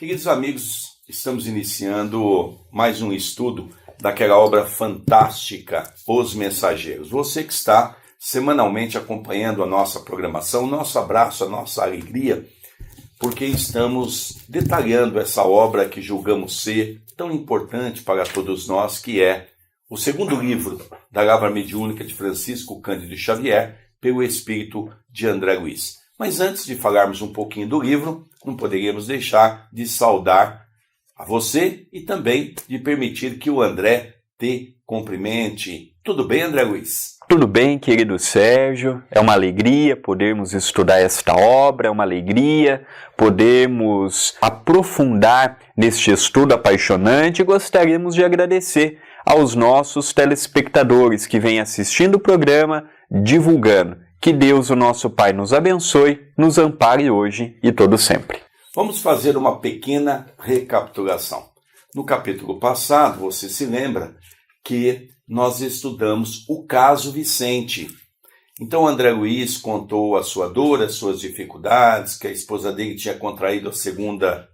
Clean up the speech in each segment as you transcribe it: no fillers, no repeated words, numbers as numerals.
Queridos amigos, estamos iniciando mais um estudo daquela obra fantástica, Os Mensageiros. Você que está semanalmente acompanhando a nossa programação, nosso abraço, a nossa alegria, porque estamos detalhando essa obra que julgamos ser tão importante para todos nós, que é o segundo livro da Lavra Mediúnica de Francisco Cândido Xavier, pelo espírito de André Luiz. Mas antes de falarmos um pouquinho do livro, não poderíamos deixar de saudar a você e também de permitir que o André te cumprimente. Tudo bem, André Luiz? Tudo bem, querido Sérgio. É uma alegria podermos estudar esta obra, é uma alegria podermos aprofundar neste estudo apaixonante e gostaríamos de agradecer aos nossos telespectadores que vêm assistindo o programa, divulgando. Que Deus, o nosso Pai, nos abençoe, nos ampare hoje e todo sempre. Vamos fazer uma pequena recapitulação. No capítulo passado, você se lembra que nós estudamos o caso Vicente. Então, André Luiz contou a sua dor, as suas dificuldades, que a esposa dele tinha contraído a segunda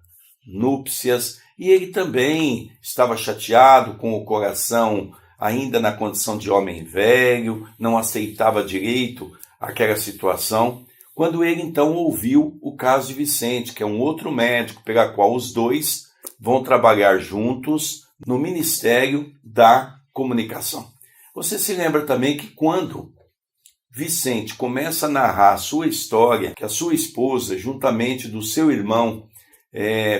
núpcias, e ele também estava chateado, com o coração ainda na condição de homem velho, não aceitava direito aquela situação, quando ele então ouviu o caso de Vicente, que é um outro médico, pela qual os dois vão trabalhar juntos no Ministério da Comunicação. Você se lembra também que quando Vicente começa a narrar a sua história, que a sua esposa, juntamente do seu irmão,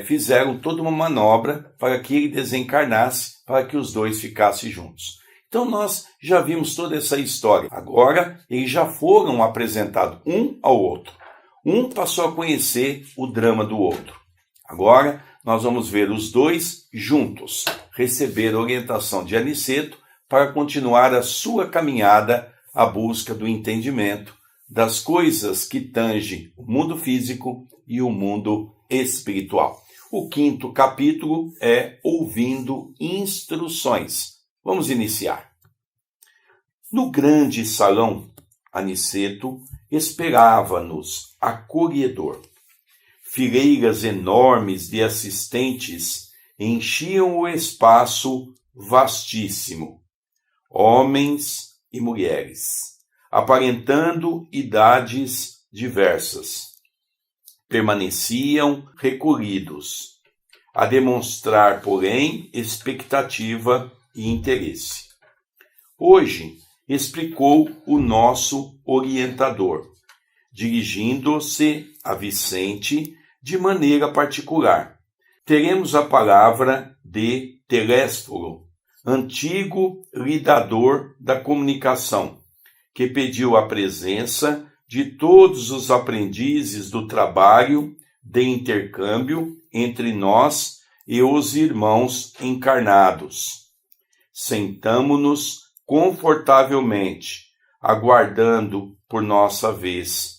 fizeram toda uma manobra para que ele desencarnasse, para que os dois ficassem juntos. Então nós já vimos toda essa história. Agora eles já foram apresentados um ao outro. Um passou a conhecer o drama do outro. Agora nós vamos ver os dois juntos receber a orientação de Aniceto para continuar a sua caminhada à busca do entendimento das coisas que tangem o mundo físico e o mundo espiritual. O quinto capítulo é Ouvindo Instruções. Vamos iniciar. No grande salão, Aniceto esperava-nos acolhedor. Fileiras enormes de assistentes enchiam o espaço vastíssimo. Homens e mulheres, aparentando idades diversas, permaneciam recolhidos, a demonstrar, porém, expectativa e interesse. Hoje, explicou o nosso orientador, dirigindo-se a Vicente de maneira particular. Teremos a palavra de Telésforo, antigo lidador da comunicação, que pediu a presença de todos os aprendizes do trabalho de intercâmbio entre nós e os irmãos encarnados. Sentamo-nos confortavelmente, aguardando por nossa vez.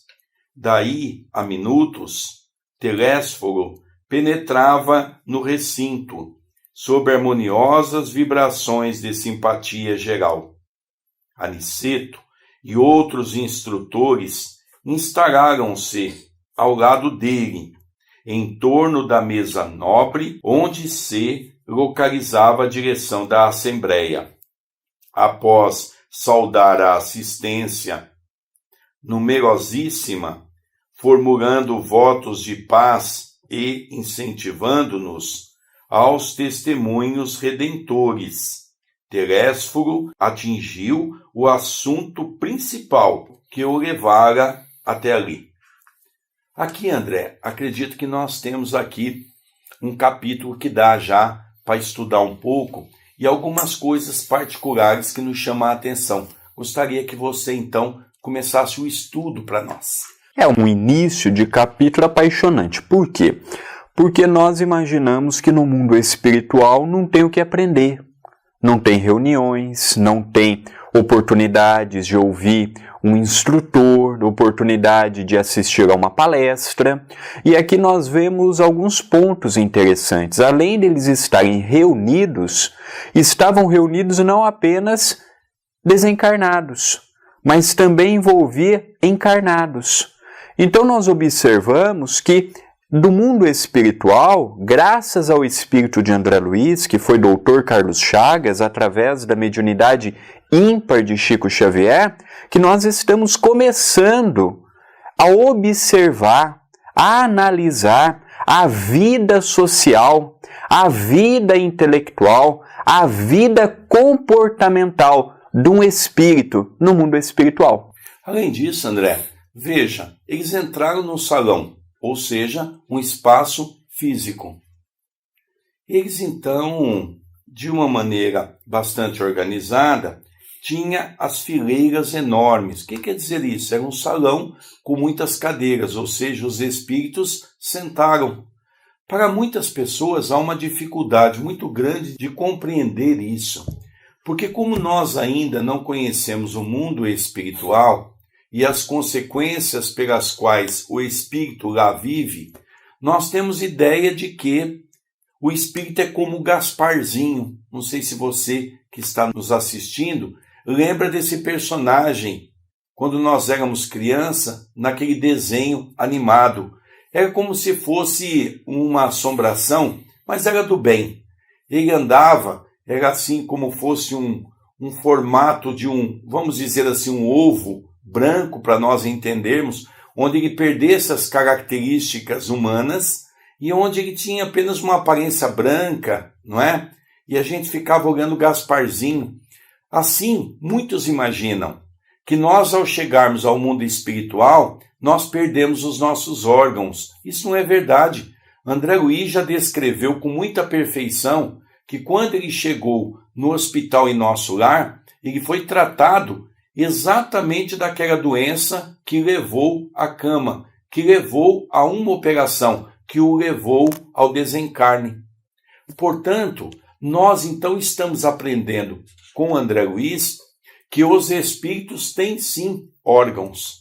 Daí a minutos, Telésforo penetrava no recinto, sob harmoniosas vibrações de simpatia geral. Aniceto e outros instrutores instalaram-se ao lado dele, em torno da mesa nobre, onde se localizava a direção da Assembleia. Após saudar a assistência numerosíssima, formulando votos de paz e incentivando-nos aos testemunhos redentores, Telésforo atingiu o assunto principal que o levara até ali. Aqui, André, acredito que nós temos aqui um capítulo que dá já para estudar um pouco e algumas coisas particulares que nos chamam a atenção. Gostaria que você, então, começasse o estudo para nós. É um início de capítulo apaixonante. Por quê? Porque nós imaginamos que no mundo espiritual não tem o que aprender. Não tem reuniões, não tem oportunidades de ouvir um instrutor, oportunidade de assistir a uma palestra. E aqui nós vemos alguns pontos interessantes. Além deles estarem reunidos, estavam reunidos não apenas desencarnados, mas também envolvia encarnados. Então nós observamos que do mundo espiritual, graças ao espírito de André Luiz, que foi Dr. Carlos Chagas, através da mediunidade ímpar de Chico Xavier, que nós estamos começando a observar, a analisar a vida social, a vida intelectual, a vida comportamental de um espírito no mundo espiritual. Além disso, André, veja, eles entraram no salão, ou seja, um espaço físico. Eles então, de uma maneira bastante organizada, tinha as fileiras enormes. O que quer dizer isso? Era um salão com muitas cadeiras, ou seja, os espíritos sentaram. Para muitas pessoas há uma dificuldade muito grande de compreender isso, porque como nós ainda não conhecemos o mundo espiritual e as consequências pelas quais o espírito lá vive, nós temos ideia de que o espírito é como o Gasparzinho. Não sei se você que está nos assistindo lembra desse personagem quando nós éramos criança, naquele desenho animado. Era como se fosse uma assombração, mas era do bem. Ele andava, era assim como fosse um formato de vamos dizer assim, um ovo branco, para nós entendermos, onde ele perdesse as características humanas e onde ele tinha apenas uma aparência branca, não é? E a gente ficava olhando o Gasparzinho. Assim, muitos imaginam que nós, ao chegarmos ao mundo espiritual, nós perdemos os nossos órgãos. Isso não é verdade. André Luiz já descreveu com muita perfeição que quando ele chegou no hospital em nosso lar, ele foi tratado exatamente daquela doença que levou à cama, que levou a uma operação, que o levou ao desencarne. Portanto, nós então estamos aprendendo com André Luiz que os espíritos têm sim órgãos.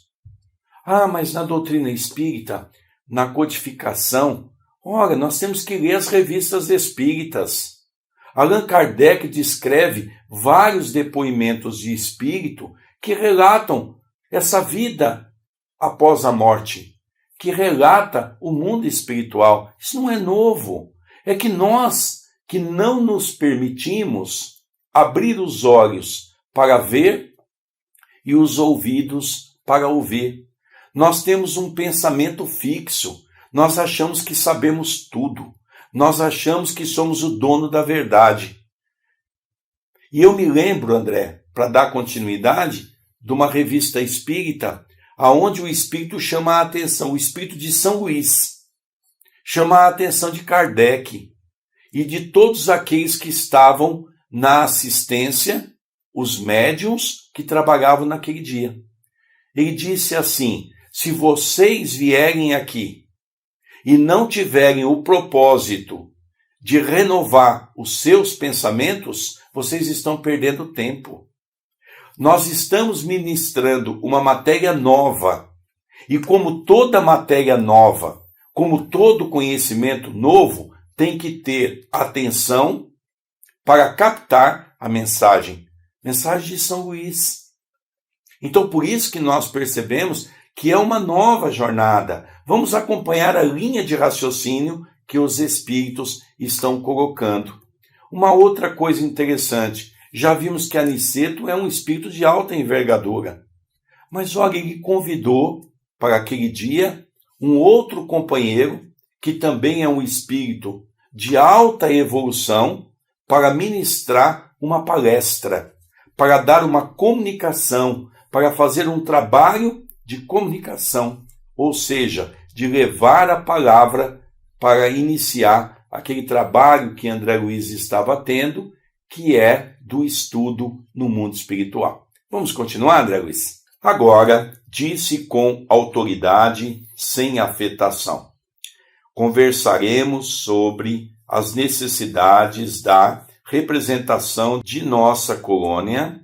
Mas na doutrina espírita, na codificação, ora, nós temos que ler as revistas espíritas. Allan Kardec descreve vários depoimentos de espírito que relatam essa vida após a morte, que relata o mundo espiritual. Isso não é novo. É que nós que não nos permitimos abrir os olhos para ver e os ouvidos para ouvir. Nós temos um pensamento fixo. Nós achamos que sabemos tudo. Nós achamos que somos o dono da verdade. E eu me lembro, André, para dar continuidade, de uma revista espírita, aonde o espírito chama a atenção, o espírito de São Luís, chama a atenção de Kardec e de todos aqueles que estavam na assistência, os médiuns que trabalhavam naquele dia. Ele disse assim: se vocês vierem aqui e não tiverem o propósito de renovar os seus pensamentos, vocês estão perdendo tempo. Nós estamos ministrando uma matéria nova, e como toda matéria nova, como todo conhecimento novo, tem que ter atenção para captar a mensagem de São Luís. Então, por isso que nós percebemos que é uma nova jornada. Vamos acompanhar a linha de raciocínio que os espíritos estão colocando. Uma outra coisa interessante, já vimos que Aniceto é um espírito de alta envergadura. Mas olha, ele convidou para aquele dia um outro companheiro, que também é um espírito de alta evolução, para ministrar uma palestra, para dar uma comunicação, para fazer um trabalho de comunicação, ou seja, de levar a palavra para iniciar aquele trabalho que André Luiz estava tendo, que é do estudo no mundo espiritual. Vamos continuar, André Luiz? Agora, disse com autoridade, sem afetação. Conversaremos sobre as necessidades da representação de nossa colônia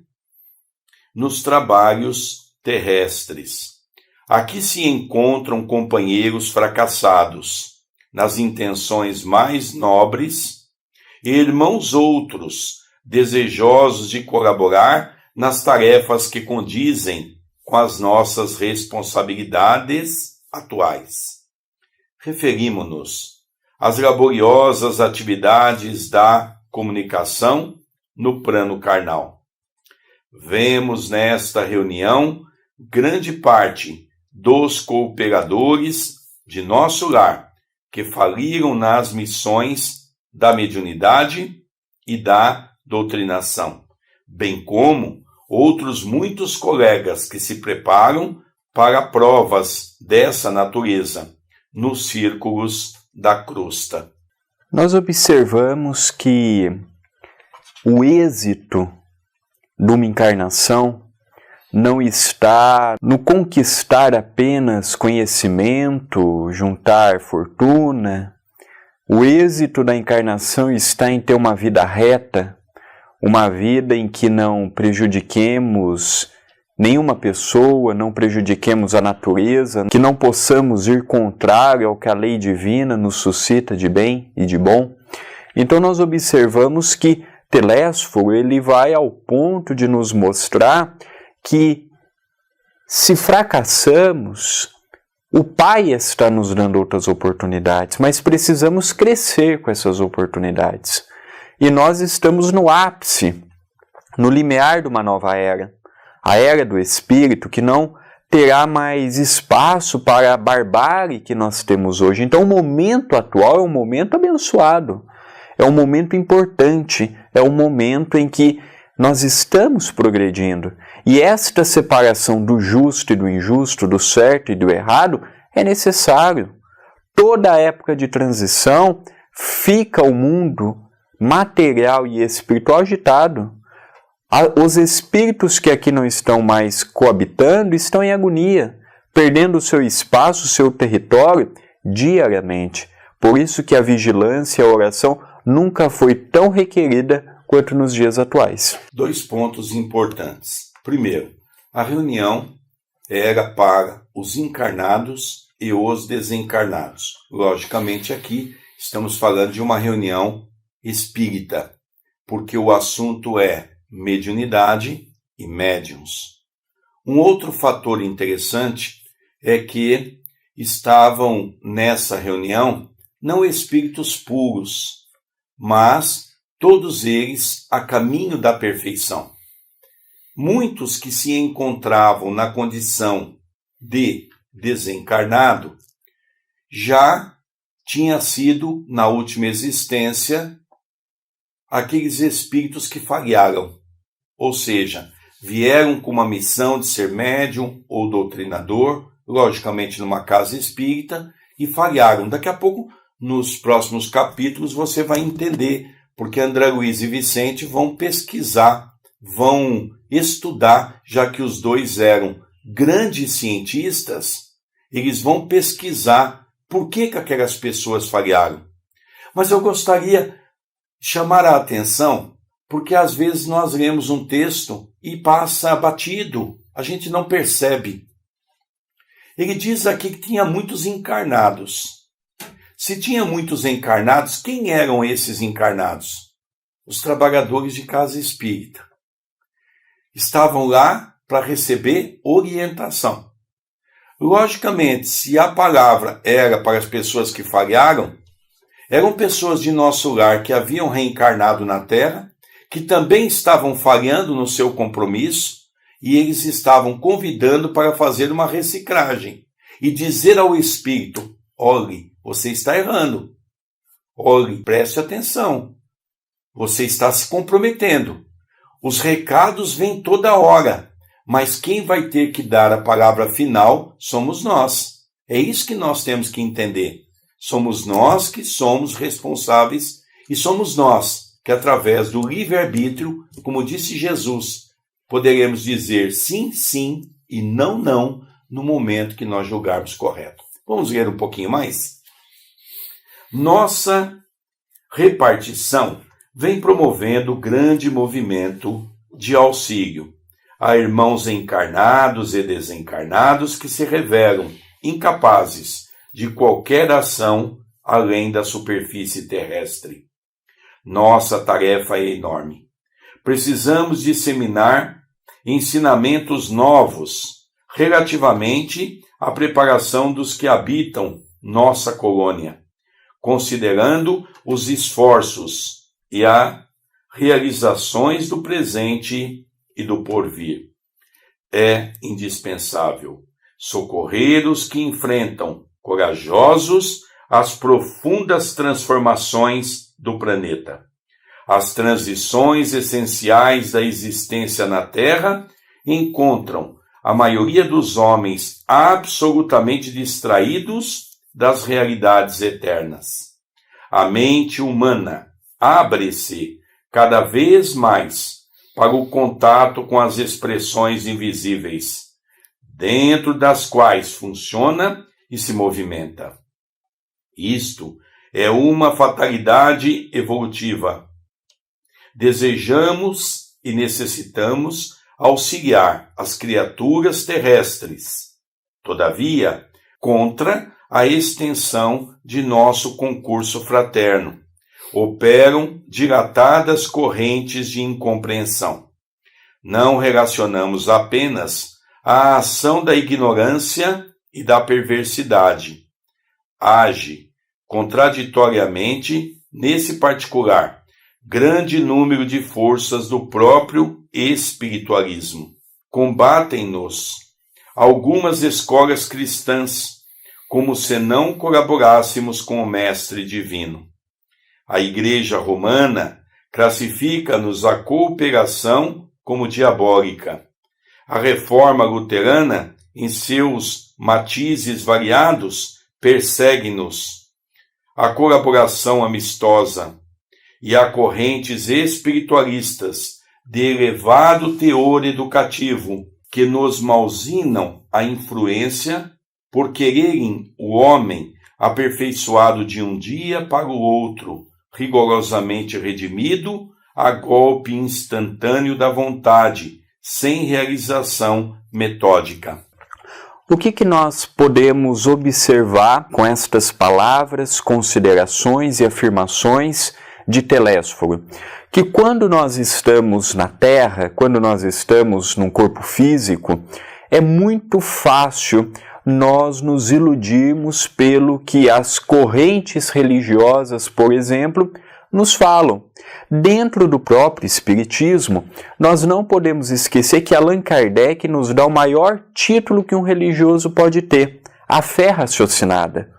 nos trabalhos terrestres. Aqui se encontram companheiros fracassados nas intenções mais nobres e irmãos outros desejosos de colaborar nas tarefas que condizem com as nossas responsabilidades atuais. referimos-nos às laboriosas atividades da comunicação no plano carnal. Vemos nesta reunião grande parte dos cooperadores de nosso lar que faliram nas missões da mediunidade e da doutrinação, bem como outros muitos colegas que se preparam para provas dessa natureza nos círculos da crosta. Nós observamos que o êxito de uma encarnação não está no conquistar apenas conhecimento, juntar fortuna. O êxito da encarnação está em ter uma vida reta, uma vida em que não prejudiquemos nenhuma pessoa, não prejudiquemos a natureza, que não possamos ir contrário ao que a lei divina nos suscita de bem e de bom. Então nós observamos que Telésforo ele vai ao ponto de nos mostrar que se fracassamos, o Pai está nos dando outras oportunidades, mas precisamos crescer com essas oportunidades. E nós estamos no ápice, no limiar de uma nova era, a era do Espírito, que não terá mais espaço para a barbárie que nós temos hoje. Então o momento atual é um momento abençoado, é um momento importante, é um momento em que nós estamos progredindo. E esta separação do justo e do injusto, do certo e do errado, é necessário. Toda a época de transição fica o mundo material e espiritual agitado. Os espíritos que aqui não estão mais coabitando estão em agonia, perdendo o seu espaço, o seu território diariamente. Por isso que a vigilância e a oração nunca foi tão requerida quanto nos dias atuais. 2 pontos importantes. Primeiro, a reunião era para os encarnados e os desencarnados. Logicamente, aqui estamos falando de uma reunião espírita, porque o assunto é mediunidade e médiuns. Um outro fator interessante é que estavam nessa reunião não espíritos puros, mas todos eles a caminho da perfeição. Muitos que se encontravam na condição de desencarnado já tinha sido, na última existência, aqueles espíritos que falharam, ou seja, vieram com uma missão de ser médium ou doutrinador, logicamente numa casa espírita, e falharam. Daqui a pouco, nos próximos capítulos, você vai entender, porque André Luiz e Vicente vão pesquisar, vão estudar, já que os dois eram grandes cientistas, eles vão pesquisar por que aquelas pessoas falharam. Mas eu gostaria de chamar a atenção, porque às vezes nós lemos um texto e passa batido, a gente não percebe. Ele diz aqui que tinha muitos encarnados. Se tinha muitos encarnados, quem eram esses encarnados? Os trabalhadores de casa espírita. Estavam lá para receber orientação. Logicamente, se a palavra era para as pessoas que falharam, eram pessoas de nosso lar que haviam reencarnado na Terra, que também estavam falhando no seu compromisso, e eles estavam convidando para fazer uma reciclagem e dizer ao espírito: olhe, você está errando. Olhe, preste atenção. Você está se comprometendo. Os recados vêm toda hora, mas quem vai ter que dar a palavra final somos nós. É isso que nós temos que entender. Somos nós que somos responsáveis e somos nós que, através do livre-arbítrio, como disse Jesus, poderemos dizer sim, sim e não, não no momento que nós julgarmos correto. Vamos ler um pouquinho mais? Nossa repartição vem promovendo grande movimento de auxílio a irmãos encarnados e desencarnados que se revelam incapazes de qualquer ação além da superfície terrestre. Nossa tarefa é enorme. Precisamos disseminar ensinamentos novos relativamente à preparação dos que habitam nossa colônia, considerando os esforços e as realizações do presente e do porvir. É indispensável socorrer os que enfrentam, corajosos, as profundas transformações do planeta. As transições essenciais da existência na Terra encontram a maioria dos homens absolutamente distraídos das realidades eternas. A mente humana abre-se cada vez mais para o contato com as expressões invisíveis, dentro das quais funciona e se movimenta. Isto é uma fatalidade evolutiva. Desejamos e necessitamos auxiliar as criaturas terrestres, todavia, contra a extensão de nosso concurso fraterno, operam dilatadas correntes de incompreensão. Não relacionamos apenas a ação da ignorância e da perversidade. Age contraditoriamente, nesse particular, grande número de forças do próprio espiritualismo. Combatem-nos algumas escolas cristãs, como se não colaborássemos com o Mestre Divino. A Igreja Romana classifica-nos a cooperação como diabólica. A Reforma Luterana, em seus matizes variados, persegue-nos. A colaboração amistosa e há correntes espiritualistas de elevado teor educativo que nos malzinam a influência por quererem o homem aperfeiçoado de um dia para o outro, rigorosamente redimido a golpe instantâneo da vontade, sem realização metódica. O que nós podemos observar com estas palavras, considerações e afirmações de Telésforo? Que quando nós estamos na Terra, quando nós estamos num corpo físico, é muito fácil nós nos iludirmos pelo que as correntes religiosas, por exemplo, nos falam. Dentro do próprio Espiritismo, nós não podemos esquecer que Allan Kardec nos dá o maior título que um religioso pode ter, a fé raciocinada.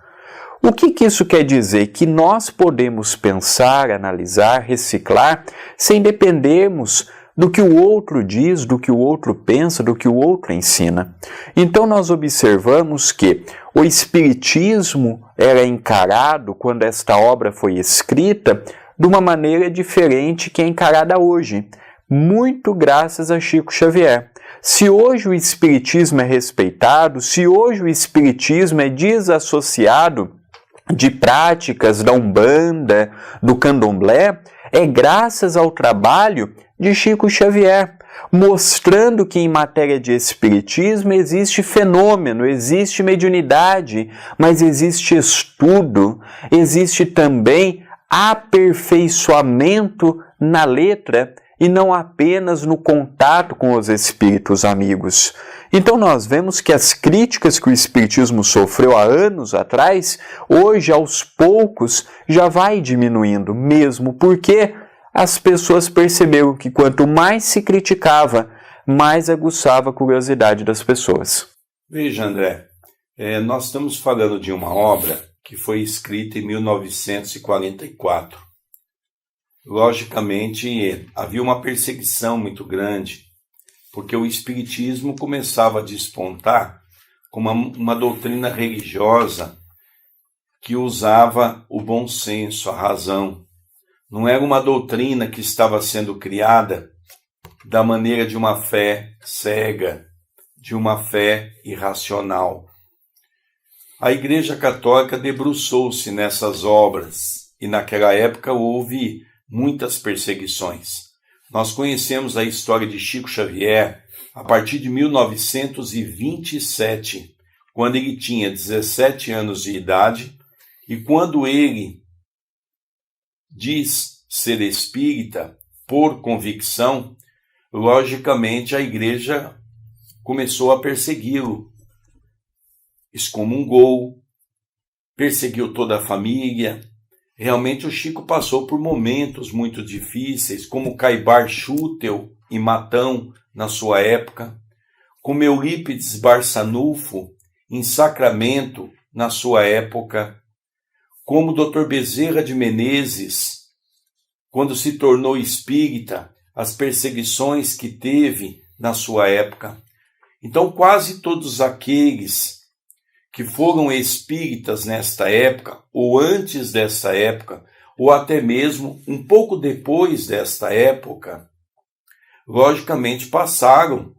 O que isso quer dizer? Que nós podemos pensar, analisar, reciclar, sem dependermos do que o outro diz, do que o outro pensa, do que o outro ensina. Então nós observamos que o Espiritismo era encarado, quando esta obra foi escrita, de uma maneira diferente que é encarada hoje, muito graças a Chico Xavier. Se hoje o Espiritismo é respeitado, se hoje o Espiritismo é desassociado de práticas da Umbanda, do Candomblé, é graças ao trabalho de Chico Xavier, mostrando que em matéria de espiritismo existe fenômeno, existe mediunidade, mas existe estudo, existe também aperfeiçoamento na letra e não apenas no contato com os espíritos amigos. Então nós vemos que as críticas que o Espiritismo sofreu há anos atrás, hoje aos poucos já vai diminuindo, mesmo porque as pessoas perceberam que quanto mais se criticava, mais aguçava a curiosidade das pessoas. Veja, André, nós estamos falando de uma obra que foi escrita em 1944. Logicamente, havia uma perseguição muito grande, porque o Espiritismo começava a despontar como uma doutrina religiosa que usava o bom senso, a razão. Não era uma doutrina que estava sendo criada da maneira de uma fé cega, de uma fé irracional. A Igreja Católica debruçou-se nessas obras e naquela época houve muitas perseguições. Nós conhecemos a história de Chico Xavier a partir de 1927, quando ele tinha 17 anos de idade, e quando ele diz ser espírita por convicção, logicamente a igreja começou a persegui-lo, excomungou, perseguiu toda a família. Realmente o Chico passou por momentos muito difíceis, como Caibar Schutel e Matão na sua época, como Eurípides Barçanufo em Sacramento na sua época, como Dr. Bezerra de Menezes, quando se tornou espírita, as perseguições que teve na sua época. Então, quase todos aqueles que foram espíritas nesta época, ou antes desta época, ou até mesmo um pouco depois desta época, logicamente passaram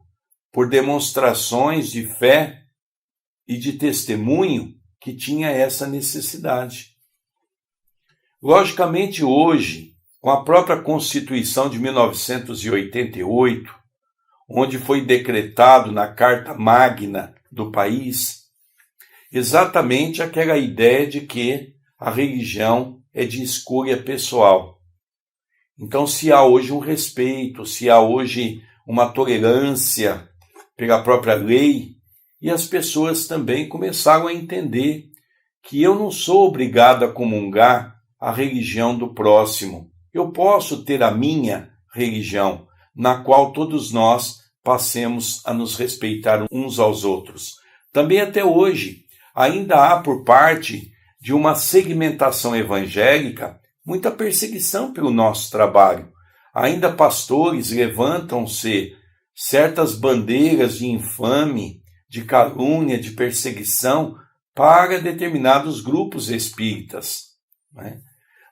por demonstrações de fé e de testemunho que tinha essa necessidade. Logicamente, hoje, com a própria Constituição de 1988, onde foi decretado na Carta Magna do país, exatamente aquela ideia de que a religião é de escolha pessoal. Então, se há hoje um respeito, se há hoje uma tolerância pela própria lei, e as pessoas também começaram a entender que eu não sou obrigado a comungar a religião do próximo. Eu posso ter a minha religião, na qual todos nós passemos a nos respeitar uns aos outros. Também até hoje, ainda há por parte de uma segmentação evangélica muita perseguição pelo nosso trabalho. Ainda pastores levantam-se certas bandeiras de infame, de calúnia, de perseguição para determinados grupos espíritas, né?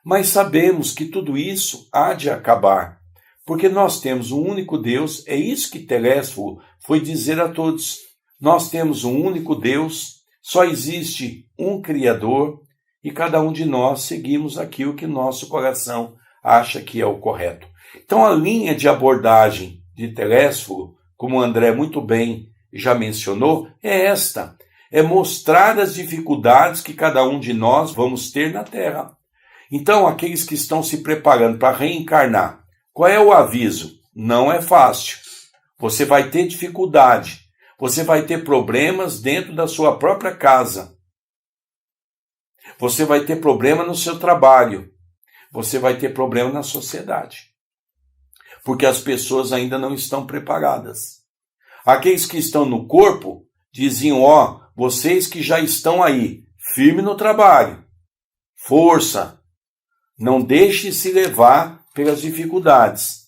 Mas sabemos que tudo isso há de acabar, porque nós temos um único Deus, é isso que Telésforo foi dizer a todos. Nós temos um único Deus, só existe um Criador, e cada um de nós seguimos aquilo que nosso coração acha que é o correto. Então a linha de abordagem de Telésforo, como o André muito bem já mencionou, é esta: é mostrar as dificuldades que cada um de nós vamos ter na Terra. Então, aqueles que estão se preparando para reencarnar, qual é o aviso? Não é fácil. Você vai ter dificuldade. Você vai ter problemas dentro da sua própria casa. Você vai ter problema no seu trabalho. Você vai ter problema na sociedade. Porque as pessoas ainda não estão preparadas. Aqueles que estão no corpo diziam, vocês que já estão aí, firme no trabalho, força, não deixe se levar pelas dificuldades.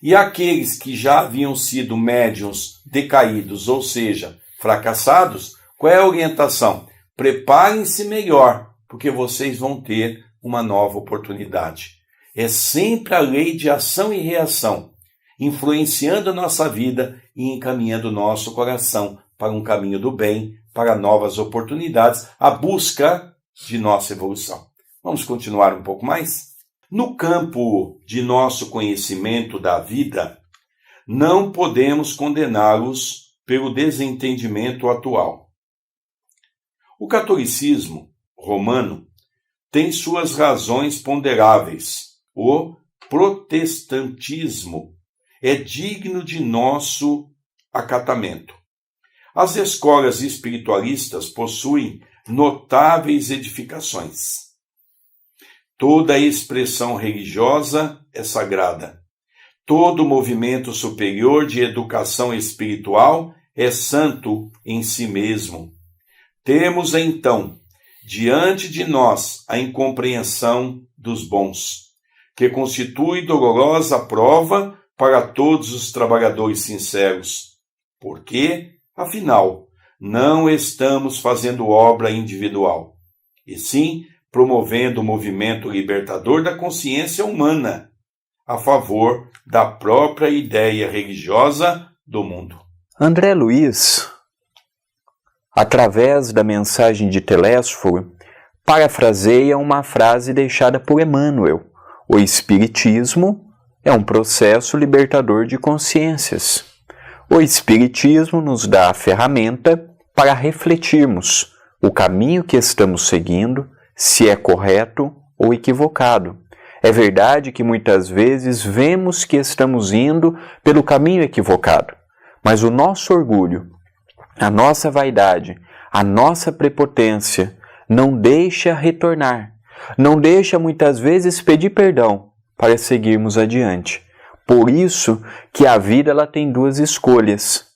E aqueles que já haviam sido médiuns decaídos, ou seja, fracassados, qual é a orientação? Preparem-se melhor, porque vocês vão ter uma nova oportunidade. É sempre a lei de ação e reação, influenciando a nossa vida e encaminhando o nosso coração para um caminho do bem, para novas oportunidades, a busca de nossa evolução. Vamos continuar um pouco mais? No campo de nosso conhecimento da vida, não podemos condená-los pelo desentendimento atual. O catolicismo romano tem suas razões ponderáveis. O protestantismo é digno de nosso acatamento. As escolas espiritualistas possuem notáveis edificações. Toda expressão religiosa é sagrada. Todo movimento superior de educação espiritual é santo em si mesmo. Temos, então, diante de nós a incompreensão dos bons, que constitui dolorosa prova para todos os trabalhadores sinceros, porque, afinal, não estamos fazendo obra individual, e sim promovendo o movimento libertador da consciência humana a favor da própria ideia religiosa do mundo. André Luiz, através da mensagem de Telésforo, parafraseia uma frase deixada por Emmanuel: o Espiritismo é um processo libertador de consciências. O Espiritismo nos dá a ferramenta para refletirmos o caminho que estamos seguindo, se é correto ou equivocado. É verdade que muitas vezes vemos que estamos indo pelo caminho equivocado, mas o nosso orgulho, a nossa vaidade, a nossa prepotência não deixa retornar, não deixa muitas vezes pedir perdão para seguirmos adiante. Por isso que a vida ela tem duas escolhas.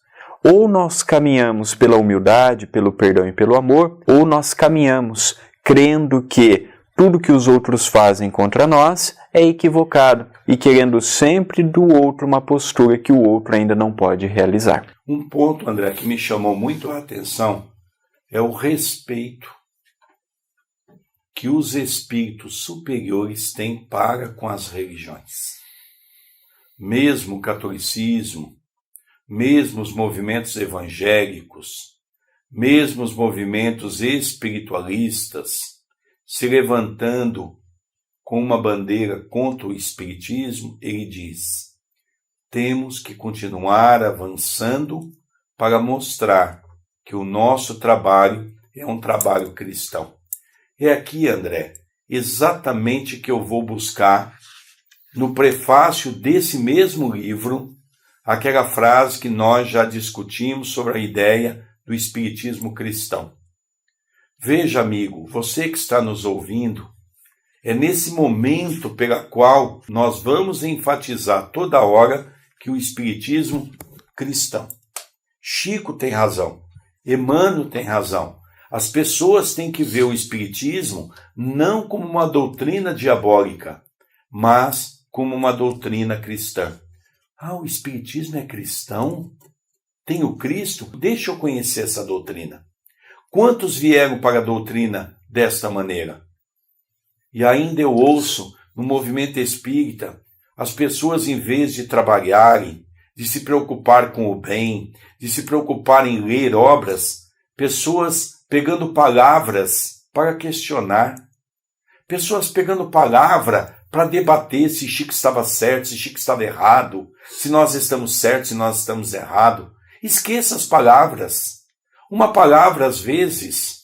Ou nós caminhamos pela humildade, pelo perdão e pelo amor, ou nós caminhamos crendo que tudo que os outros fazem contra nós é equivocado e querendo sempre do outro uma postura que o outro ainda não pode realizar. Um ponto, André, que me chamou muito a atenção é o respeito que os espíritos superiores têm para com as religiões. Mesmo o catolicismo, mesmo os movimentos evangélicos, mesmo os movimentos espiritualistas se levantando com uma bandeira contra o espiritismo, ele diz: temos que continuar avançando para mostrar que o nosso trabalho é um trabalho cristão. É aqui, André, exatamente que eu vou buscar no prefácio desse mesmo livro aquela frase que nós já discutimos sobre a ideia do espiritismo cristão. Veja, amigo, você que está nos ouvindo, é nesse momento pela qual nós vamos enfatizar toda hora que o espiritismo cristão. Chico tem razão, Emmanuel tem razão. As pessoas têm que ver o espiritismo não como uma doutrina diabólica, mas como uma doutrina cristã. Ah, o espiritismo é cristão? Tem o Cristo? Deixa eu conhecer essa doutrina. Quantos vieram para a doutrina desta maneira? E ainda eu ouço no movimento espírita as pessoas, em vez de trabalharem, de se preocupar com o bem, de se preocupar em ler obras, pessoas pegando palavras para questionar, pessoas pegando palavra para debater se Chico estava certo, se Chico estava errado, se nós estamos certos, se nós estamos errados. Esqueça as palavras. Uma palavra, às vezes,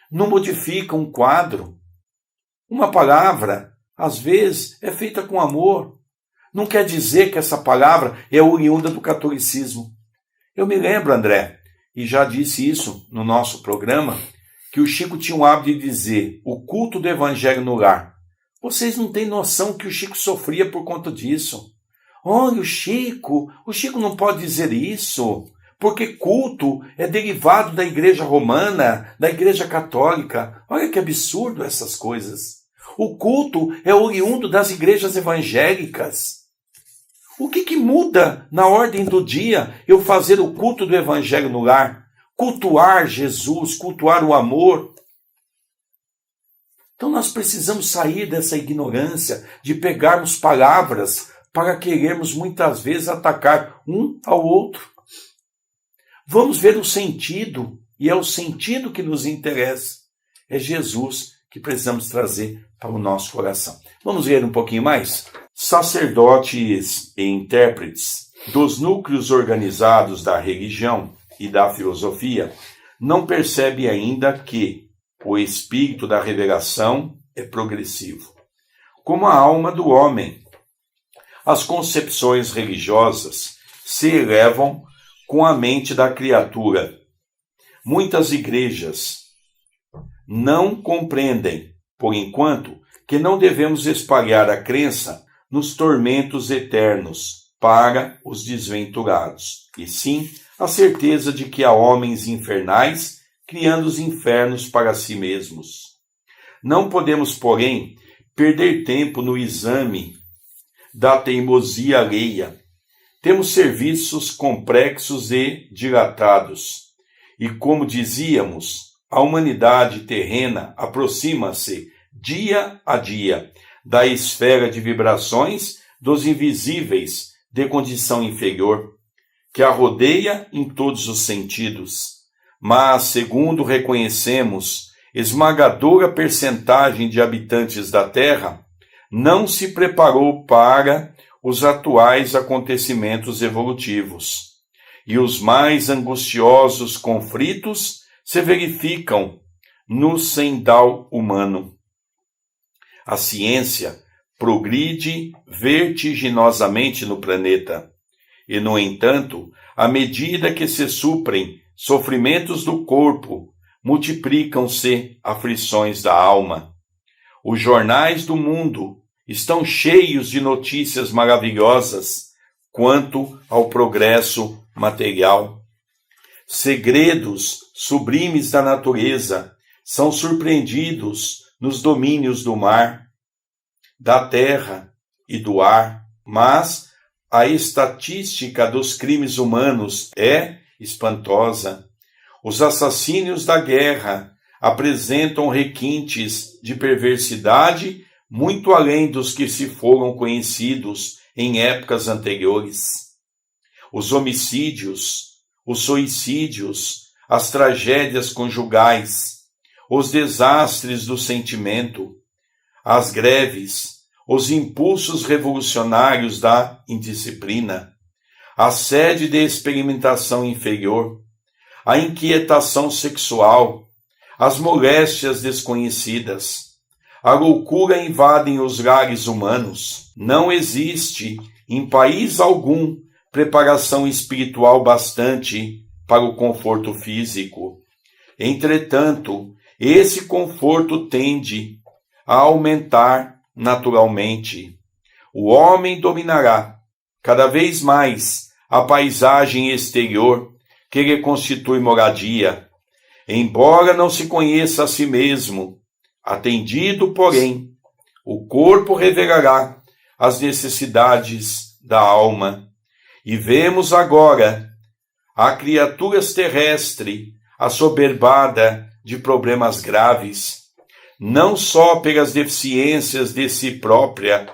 não modifica um quadro. Uma palavra, às vezes, é feita com amor. Não quer dizer que essa palavra é oriunda do catolicismo. Eu me lembro, André, e já disse isso no nosso programa, que o Chico tinha o hábito de dizer: o culto do evangelho no lar. Vocês não têm noção que o Chico sofria por conta disso. Olha, o Chico não pode dizer isso, porque culto é derivado da igreja romana, da igreja católica. Olha que absurdo essas coisas. O culto é oriundo das igrejas evangélicas. O que muda na ordem do dia eu fazer o culto do evangelho no lar? Cultuar Jesus, cultuar o amor. Então nós precisamos sair dessa ignorância de pegarmos palavras para querermos muitas vezes atacar um ao outro. Vamos ver o sentido, e é o sentido que nos interessa. É Jesus que precisamos trazer para o nosso coração. Vamos ver um pouquinho mais? Sacerdotes e intérpretes dos núcleos organizados da religião e da filosofia não percebem ainda que o espírito da revelação é progressivo. Como a alma do homem, as concepções religiosas se elevam com a mente da criatura. Muitas igrejas não compreendem, por enquanto, que não devemos espalhar a crença nos tormentos eternos para os desventurados, e sim a certeza de que há homens infernais criando os infernos para si mesmos. Não podemos, porém, perder tempo no exame da teimosia alheia. Temos serviços complexos e dilatados, e, como dizíamos, a humanidade terrena aproxima-se dia a dia da esfera de vibrações dos invisíveis de condição inferior, que a rodeia em todos os sentidos. Mas, segundo reconhecemos, esmagadora percentagem de habitantes da Terra não se preparou para os atuais acontecimentos evolutivos, e os mais angustiosos conflitos se verificam no sendal humano. A ciência progride vertiginosamente no planeta, e, no entanto, à medida que se suprem sofrimentos do corpo, multiplicam-se aflições da alma. Os jornais do mundo estão cheios de notícias maravilhosas quanto ao progresso material. Segredos sublimes da natureza são surpreendidos nos domínios do mar, da terra e do ar, mas a estatística dos crimes humanos é espantosa. Os assassínios da guerra apresentam requintes de perversidade muito além dos que se foram conhecidos em épocas anteriores. Os homicídios, os suicídios, as tragédias conjugais, os desastres do sentimento, as greves, os impulsos revolucionários da indisciplina, a sede de experimentação inferior, a inquietação sexual, as moléstias desconhecidas, a loucura invadem os lares humanos. Não existe, em país algum, preparação espiritual bastante para o conforto físico. Entretanto, esse conforto tende a aumentar naturalmente. O homem dominará cada vez mais a paisagem exterior que lhe constitui moradia, embora não se conheça a si mesmo. Atendido, porém, o corpo revelará as necessidades da alma. E vemos agora a criatura terrestre assoberbada de problemas graves, não só pelas deficiências de si própria,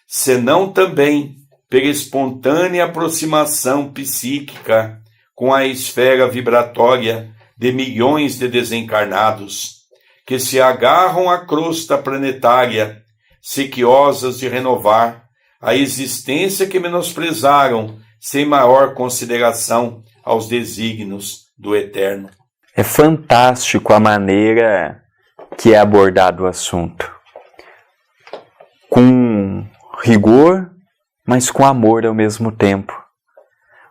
senão também pela espontânea aproximação psíquica com a esfera vibratória de milhões de desencarnados, que se agarram à crosta planetária, sequiosas de renovar a existência que menosprezaram sem maior consideração aos desígnios do Eterno. É fantástico a maneira que é abordado o assunto. Com rigor, mas com amor ao mesmo tempo.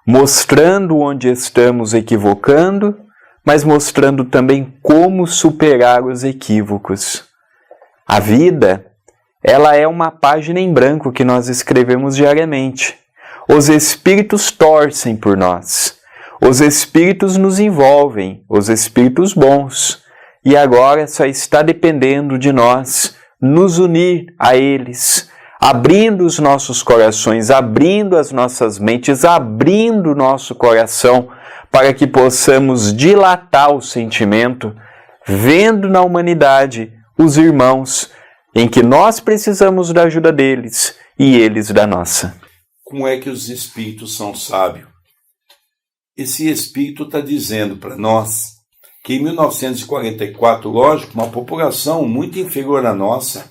Mostrando onde estamos equivocando, mas mostrando também como superar os equívocos. A vida, ela é uma página em branco que nós escrevemos diariamente. Os espíritos torcem por nós. Os espíritos nos envolvem, os espíritos bons. E agora só está dependendo de nós nos unir a eles, abrindo os nossos corações, abrindo as nossas mentes, abrindo o nosso coração, para que possamos dilatar o sentimento, vendo na humanidade os irmãos em que nós precisamos da ajuda deles e eles da nossa. Como é que os espíritos são sábios? Esse espírito está dizendo para nós que em 1944, lógico, uma população muito inferior à nossa,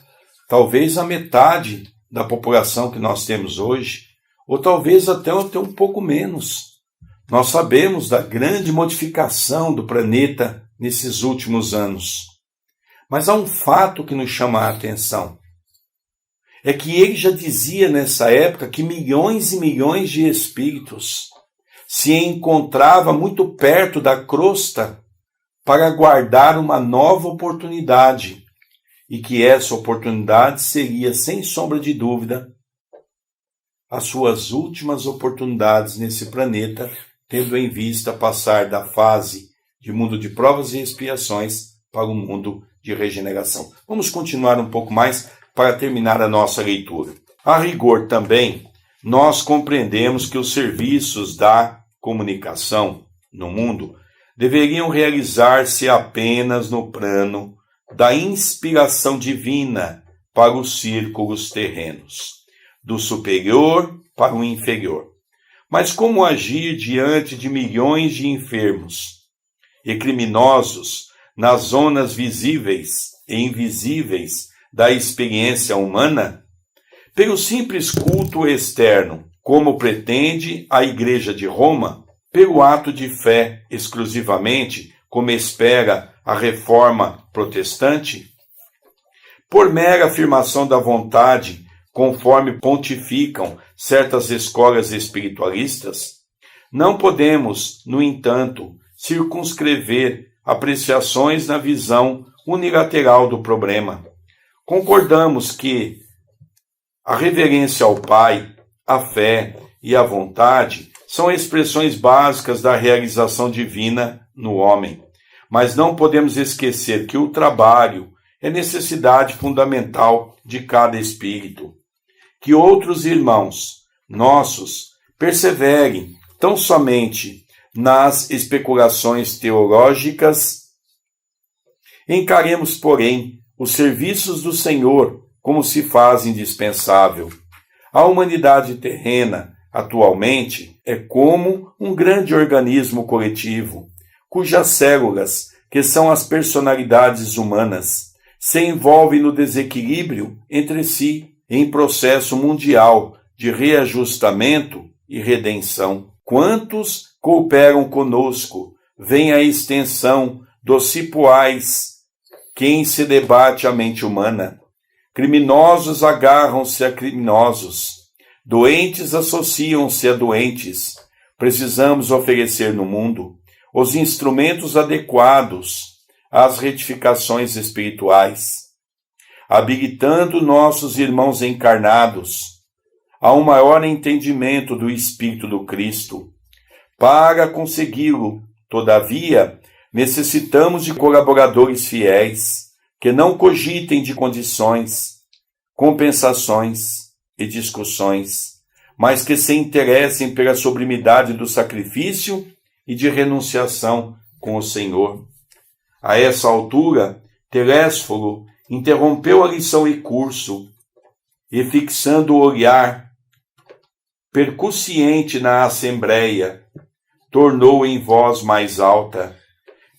talvez a metade da população que nós temos hoje, ou talvez até um pouco menos. Nós sabemos da grande modificação do planeta nesses últimos anos. Mas há um fato que nos chama a atenção. É que ele já dizia nessa época que milhões e milhões de espíritos se encontravam muito perto da crosta para aguardar uma nova oportunidade. E que essa oportunidade seria, sem sombra de dúvida, as suas últimas oportunidades nesse planeta, tendo em vista passar da fase de mundo de provas e expiações para o mundo de regeneração. Vamos continuar um pouco mais para terminar a nossa leitura. A rigor também, nós compreendemos que os serviços da comunicação no mundo deveriam realizar-se apenas no plano da inspiração divina para os círculos terrenos, do superior para o inferior. Mas como agir diante de milhões de enfermos e criminosos nas zonas visíveis e invisíveis da experiência humana? Pelo simples culto externo, como pretende a Igreja de Roma, pelo ato de fé exclusivamente, como espera a Reforma Protestante? Por mera afirmação da vontade, conforme pontificam certas escolas espiritualistas? Não podemos, no entanto, circunscrever apreciações na visão unilateral do problema. Concordamos que a reverência ao Pai, a fé e a vontade são expressões básicas da realização divina no homem, mas não podemos esquecer que o trabalho é necessidade fundamental de cada espírito. Que outros irmãos nossos perseverem tão somente nas especulações teológicas. Encaremos, porém, os serviços do Senhor como se faz indispensável. A humanidade terrena, atualmente, é como um grande organismo coletivo, cujas células, que são as personalidades humanas, se envolvem no desequilíbrio entre si em processo mundial de reajustamento e redenção. Quantos cooperam conosco, vem a extensão dos cipoais, quem se debate a mente humana. Criminosos agarram-se a criminosos, doentes associam-se a doentes. Precisamos oferecer no mundo os instrumentos adequados às retificações espirituais, habilitando nossos irmãos encarnados a um maior entendimento do Espírito do Cristo. Para consegui-lo, todavia, necessitamos de colaboradores fiéis, que não cogitem de condições, compensações e discussões, mas que se interessem pela sublimidade do sacrifício e de renunciação com o Senhor. A essa altura, Telésforo interrompeu a lição e curso, e fixando o olhar percussiente na assembleia, tornou em voz mais alta: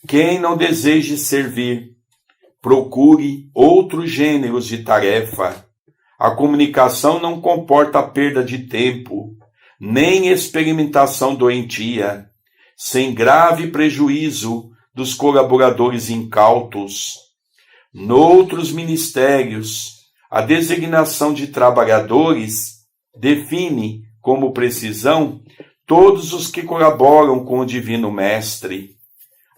quem não deseje servir, procure outros gêneros de tarefa. A comunicação não comporta a perda de tempo, nem experimentação doentia, sem grave prejuízo dos colaboradores incautos. Noutros ministérios, a designação de trabalhadores define como precisão todos os que colaboram com o Divino Mestre.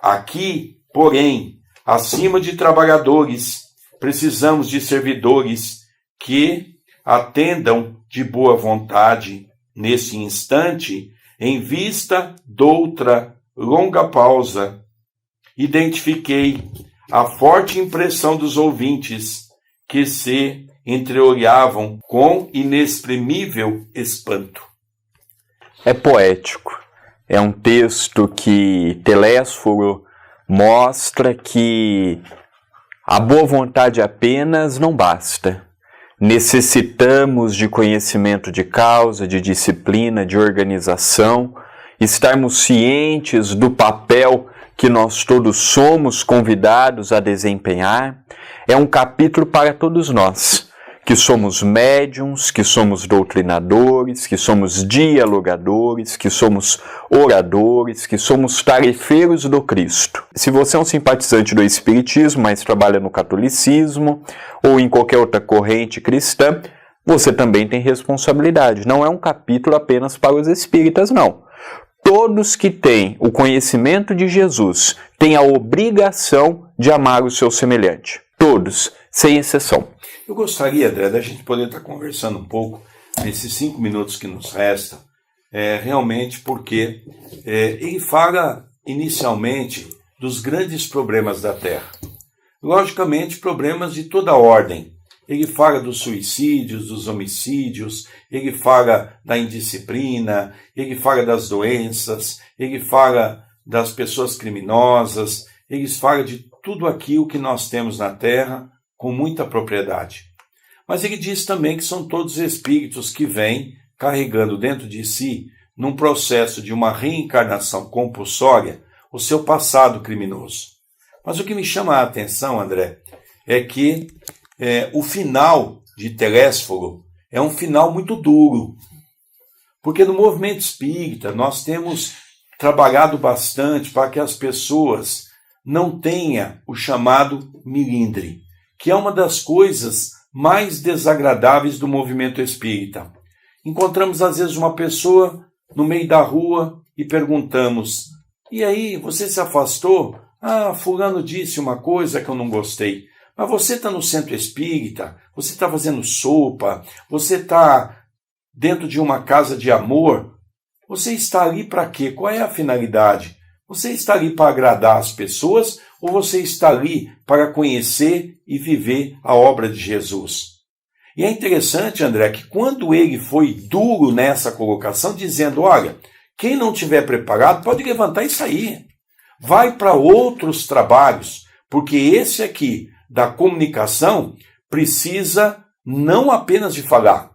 Aqui, porém, acima de trabalhadores, precisamos de servidores que atendam de boa vontade. Nesse instante, em vista doutra longa pausa, identifiquei a forte impressão dos ouvintes, que se entreolhavam com inexprimível espanto. É poético. É um texto que Telésforo mostra que a boa vontade apenas não basta. Necessitamos de conhecimento de causa, de disciplina, de organização, estarmos cientes do papel que nós todos somos convidados a desempenhar. É um capítulo para todos nós, que somos médiuns, que somos doutrinadores, que somos dialogadores, que somos oradores, que somos tarefeiros do Cristo. Se você é um simpatizante do Espiritismo, mas trabalha no catolicismo ou em qualquer outra corrente cristã, você também tem responsabilidade. Não é um capítulo apenas para os espíritas, não. Todos que têm o conhecimento de Jesus têm a obrigação de amar o seu semelhante. Todos, sem exceção. Eu gostaria, André, da gente poder estar conversando um pouco nesses 5 minutos que nos restam, realmente porque ele fala inicialmente dos grandes problemas da Terra. Logicamente, problemas de toda ordem. Ele fala dos suicídios, dos homicídios, ele fala da indisciplina, ele fala das doenças, ele fala das pessoas criminosas, ele fala de tudo aquilo que nós temos na Terra com muita propriedade. Mas ele diz também que são todos espíritos que vêm carregando dentro de si, num processo de uma reencarnação compulsória, o seu passado criminoso. Mas o que me chama a atenção, André, é que o final de Telésforo é um final muito duro. Porque no movimento espírita nós temos trabalhado bastante para que as pessoas não tenham o chamado milindre, que é uma das coisas mais desagradáveis do movimento espírita. Encontramos às vezes uma pessoa no meio da rua e perguntamos: e aí, você se afastou? Ah, fulano disse uma coisa que eu não gostei. Mas você está no centro espírita, você está fazendo sopa, você está dentro de uma casa de amor. Você está ali para quê? Qual é a finalidade? Você está ali para agradar as pessoas ou você está ali para conhecer e viver a obra de Jesus? E é interessante, André, que quando ele foi duro nessa colocação, dizendo, olha, quem não estiver preparado pode levantar e sair. Vai para outros trabalhos, porque esse aqui da comunicação precisa não apenas de falar,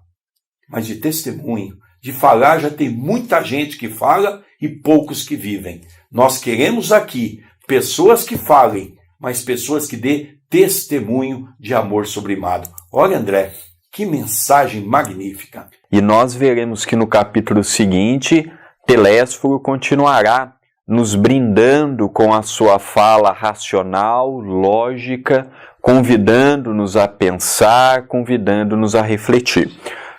mas de testemunho. De falar já tem muita gente que fala e poucos que vivem. Nós queremos aqui pessoas que falem, mas pessoas que dê testemunho de amor sublimado. Olha, André, que mensagem magnífica. E nós veremos que no capítulo seguinte, Telésforo continuará nos brindando com a sua fala racional, lógica, convidando-nos a pensar, convidando-nos a refletir.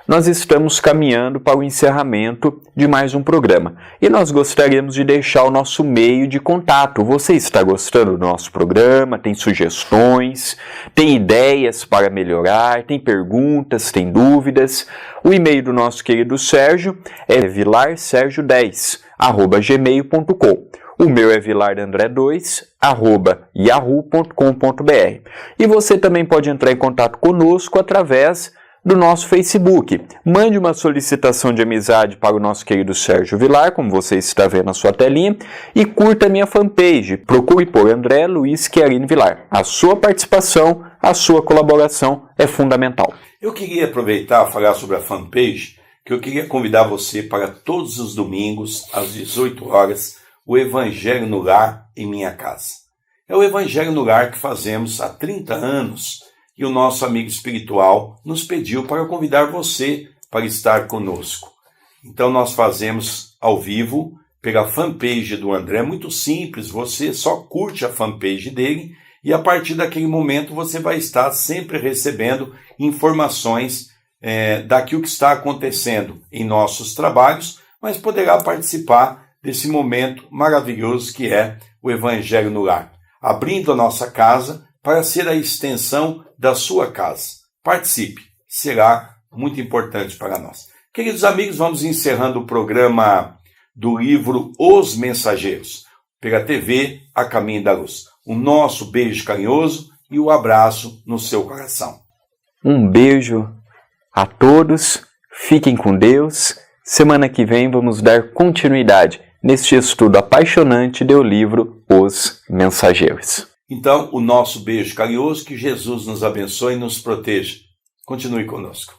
Nós estamos caminhando para o encerramento de mais um programa e nós gostaríamos de deixar o nosso meio de contato. Você está gostando do nosso programa? Tem sugestões? Tem ideias para melhorar? Tem perguntas? Tem dúvidas? O e-mail do nosso querido Sérgio é vilarsergio10@gmail.com. O meu é vilardandré2@yahoo.com.br. E você também pode entrar em contato conosco através do nosso Facebook. Mande uma solicitação de amizade para o nosso querido Sérgio Vilar, como você está vendo na sua telinha, e curta a minha fanpage. Procure por André Luiz Chiarini Vilar. A sua participação, a sua colaboração é fundamental. Eu queria aproveitar e falar sobre a fanpage, que eu queria convidar você para todos os domingos, às 18 horas, o Evangelho no Lar em Minha Casa. É o Evangelho no Lar que fazemos há 30 anos, e o nosso amigo espiritual nos pediu para convidar você para estar conosco. Então nós fazemos ao vivo pela fanpage do André, muito simples, você só curte a fanpage dele e a partir daquele momento você vai estar sempre recebendo informações daquilo que está acontecendo em nossos trabalhos, mas poderá participar desse momento maravilhoso que é o Evangelho no Lar, abrindo a nossa casa para ser a extensão da sua casa. Participe, será muito importante para nós. Queridos amigos, vamos encerrando o programa do livro Os Mensageiros, pela TV A Caminho da Luz. O nosso beijo carinhoso e o abraço no seu coração. Um beijo a todos, fiquem com Deus. Semana que vem vamos dar continuidade neste estudo apaixonante do livro Os Mensageiros. Então, o nosso beijo carinhoso, que Jesus nos abençoe e nos proteja. Continue conosco.